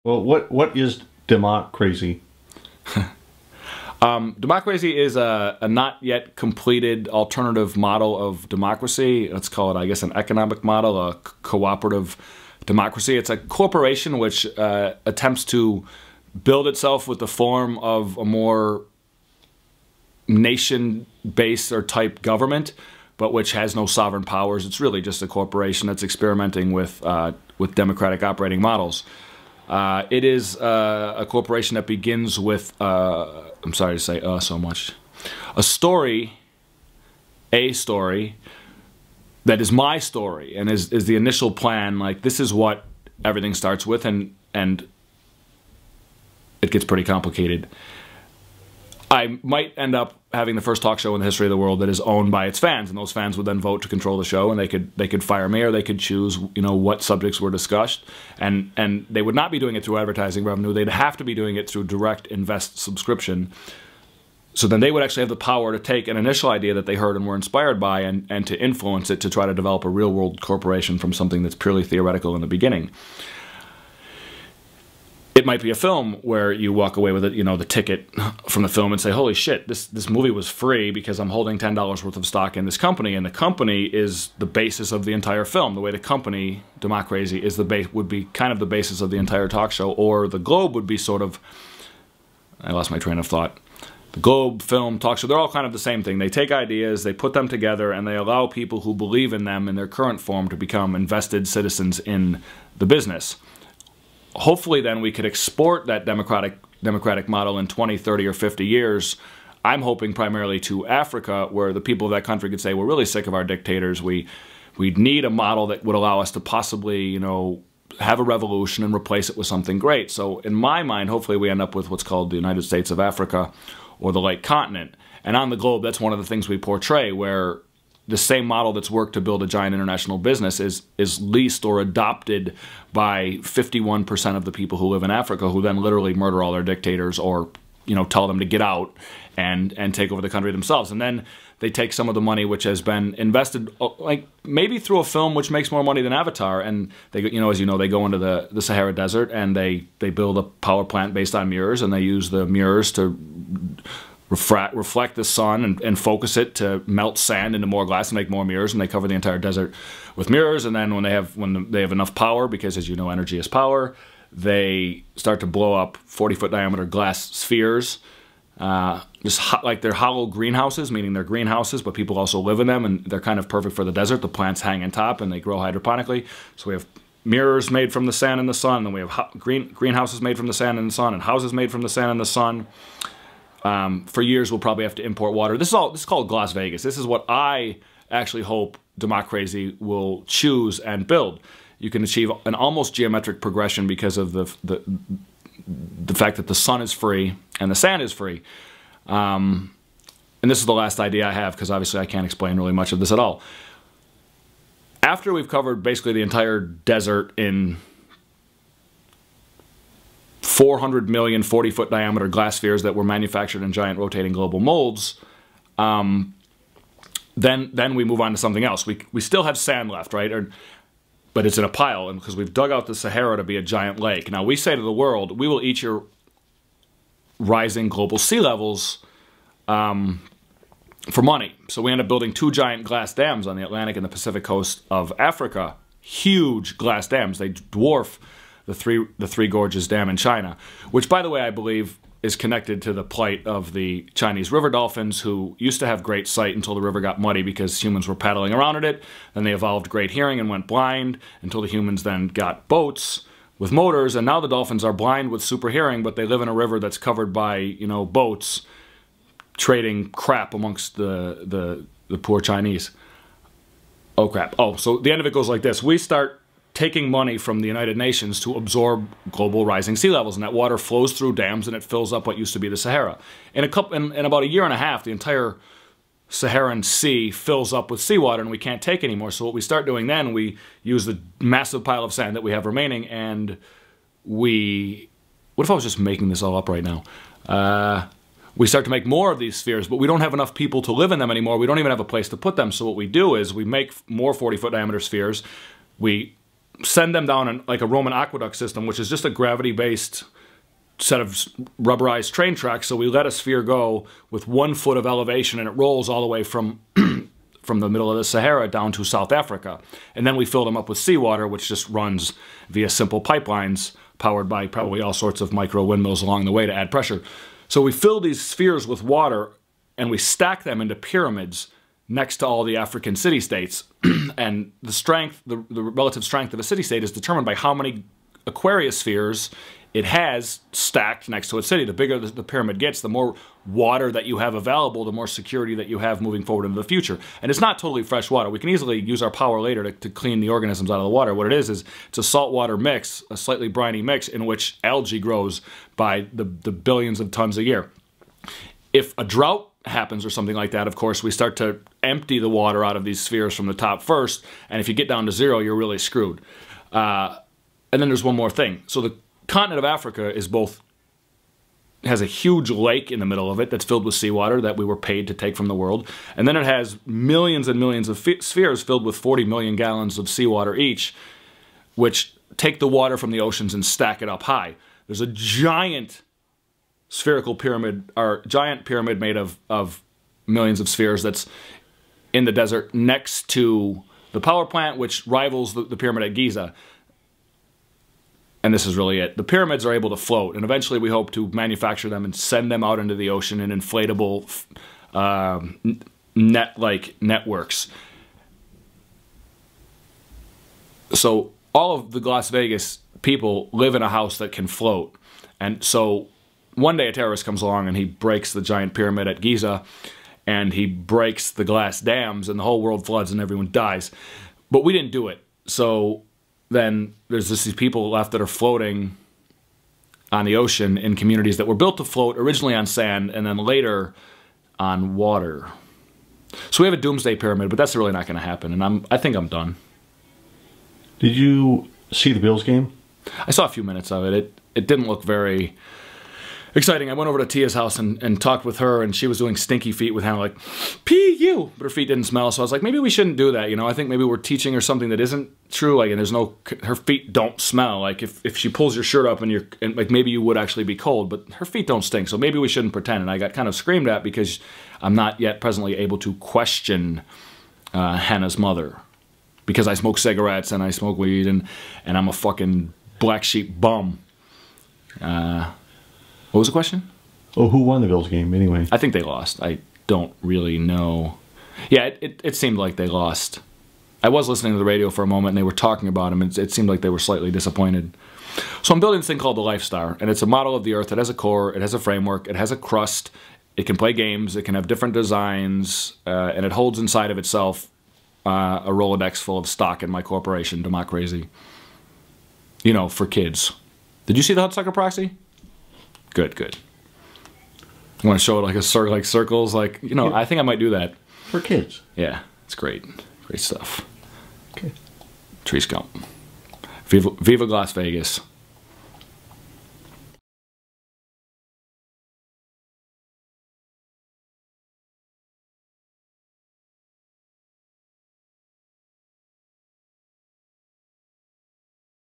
Well, what is democracy? Democracy is a not yet completed alternative model of democracy. Let's call it, I guess, an economic model, a cooperative democracy. It's a corporation which attempts to build itself with the form of a more nation-based or type government, but which has no sovereign powers. It's really just a corporation that's experimenting with democratic operating models. It is a corporation that begins with, I'm sorry to say so much, a story that is my story and is the initial plan. Like, this is what everything starts with, and it gets pretty complicated. I might end up having the first talk show in the history of the world that is owned by its fans, and those fans would then vote to control the show, and they could fire me, or they could choose, you know, what subjects were discussed, and they would not be doing it through advertising revenue. They'd have to be doing it through direct invest subscription. So then they would actually have the power to take an initial idea that they heard and were inspired by, and to influence it to try to develop a real world corporation from something that's purely theoretical in the beginning. It might be a film where you walk away with it, you know, the ticket from the film, and say, holy shit, this movie was free because I'm holding $10 worth of stock in this company, and the company is the basis of the entire film. The way the company, Democracy, is would be kind of the basis of the entire talk show, or the Globe would be sort of, I lost my train of thought. The Globe, film, talk show, they're all kind of the same thing. They take ideas, they put them together, and they allow people who believe in them in their current form to become invested citizens in the business. Hopefully then we could export that democratic model in 20, 30, or 50 years. I'm hoping primarily to Africa, where the people of that country could say, we're really sick of our dictators. We need a model that would allow us to possibly, you know, have a revolution and replace it with something great. So in my mind, hopefully we end up with what's called the United States of Africa, or the Lake Continent. And on the Globe, that's one of the things we portray, where the same model that's worked to build a giant international business is leased or adopted by 51% of the people who live in Africa, who then literally murder all their dictators, or, you know, tell them to get out and take over the country themselves. And then they take some of the money which has been invested, like maybe through a film which makes more money than Avatar, and they, you know, as you know, they go into the Sahara Desert and they build a power plant based on mirrors, and they use the mirrors to reflect the sun and focus it to melt sand into more glass and make more mirrors, and they cover the entire desert with mirrors. And then when they have enough power, because as you know, energy is power, they start to blow up 40-foot diameter glass spheres, like they're hollow greenhouses, meaning they're greenhouses, but people also live in them, and they're kind of perfect for the desert. The plants hang on top and they grow hydroponically. So we have mirrors made from the sand and the sun, and we have greenhouses made from the sand and the sun, and houses made from the sand and the sun. For years, we'll probably have to import water. This is called Las Vegas. This is what I actually hope Democracy will choose and build. You can achieve an almost geometric progression because of the fact that the sun is free and the sand is free. And this is the last idea I have, because obviously I can't explain really much of this at all. After we've covered basically the entire desert in 400 million 40-foot diameter glass spheres that were manufactured in giant rotating global molds, then we move on to something else. We still have sand left, right? But it's in a pile, and because we've dug out the Sahara to be a giant lake. Now we say to the world, we will eat your rising global sea levels for money. So we end up building 2 giant glass dams on the Atlantic and the Pacific coast of Africa. Huge glass dams. They dwarf the Three Gorges Dam in China, which, by the way, I believe is connected to the plight of the Chinese river dolphins, who used to have great sight until the river got muddy because humans were paddling around in it. Then they evolved great hearing and went blind until the humans then got boats with motors, and now the dolphins are blind with super hearing, but they live in a river that's covered by, you know, boats trading crap amongst the poor Chinese. Oh, crap. Oh, so the end of it goes like this. We start taking money from the United Nations to absorb global rising sea levels, and that water flows through dams and it fills up what used to be the Sahara. In about a year and a half, the entire Saharan Sea fills up with seawater, and we can't take anymore. So what we start doing then, we use the massive pile of sand that we have remaining, and what if I was just making this all up right now? We start to make more of these spheres, but we don't have enough people to live in them anymore. We don't even have a place to put them. So what we do is we make more 40-foot diameter spheres. We send them down like a Roman aqueduct system, which is just a gravity-based set of rubberized train tracks. So we let a sphere go with 1 foot of elevation, and it rolls all the way from from the middle of the Sahara down to South Africa. And then we fill them up with seawater, which just runs via simple pipelines powered by probably all sorts of micro windmills along the way to add pressure. So we fill these spheres with water, and we stack them into pyramids next to all the African city-states. And the strength, the relative strength of a city-state is determined by how many Aquarius spheres it has stacked next to its city. The bigger the pyramid gets, the more water that you have available, the more security that you have moving forward into the future. And it's not totally fresh water. We can easily use our power later to clean the organisms out of the water. What it is it's a saltwater mix, a slightly briny mix in which algae grows by the billions of tons a year. If a drought happens or something like that, of course, we start to empty the water out of these spheres from the top first, and if you get down to 0, you're really screwed. And then there's one more thing. So the continent of Africa has a huge lake in the middle of it that's filled with seawater that we were paid to take from the world. And then it has millions and millions of spheres filled with 40 million gallons of seawater each, which take the water from the oceans and stack it up high. There's a giant spherical pyramid, or giant pyramid made of millions of spheres that's in the desert next to the power plant, which rivals the pyramid at Giza. And this is really it. The pyramids are able to float, and eventually we hope to manufacture them and send them out into the ocean in inflatable net-like networks. So all of the Las Vegas people live in a house that can float. And so one day a terrorist comes along and he breaks the giant pyramid at Giza, and he breaks the glass dams, and the whole world floods and everyone dies. But we didn't do it. So then there's just these people left that are floating on the ocean in communities that were built to float originally on sand and then later on water. So we have a doomsday pyramid, but that's really not going to happen, and I think I'm done. Did you see the Bills game? I saw a few minutes of it. It didn't look very exciting. I went over to Tia's house and talked with her, and she was doing stinky feet with Hannah, like, P.U. But her feet didn't smell, so I was like, maybe we shouldn't do that, you know? I think maybe we're teaching her something that isn't true, like, and there's no, her feet don't smell. Like, if she pulls your shirt up and like, maybe you would actually be cold, but her feet don't stink, so maybe we shouldn't pretend. And I got kind of screamed at because I'm not yet presently able to question Hannah's mother. Because I smoke cigarettes and I smoke weed and I'm a fucking black sheep bum. What was the question? Oh, who won the Bills game anyway? I think they lost. I don't really know. Yeah, it seemed like they lost. I was listening to the radio for a moment and they were talking about him, and it seemed like they were slightly disappointed. So I'm building this thing called the Life Star, and it's a model of the Earth. It has a core, it has a framework, it has a crust, it can play games, it can have different designs, and it holds inside of itself a Rolodex full of stock in my corporation, Democracy. You know, for kids. Did you see the Hudsucker Proxy? Good, good. I want to show it like like circles, like, you know, yeah. I think I might do that. For kids. Yeah, it's great. Great stuff. Okay. Tree Scump. Viva Las Vegas.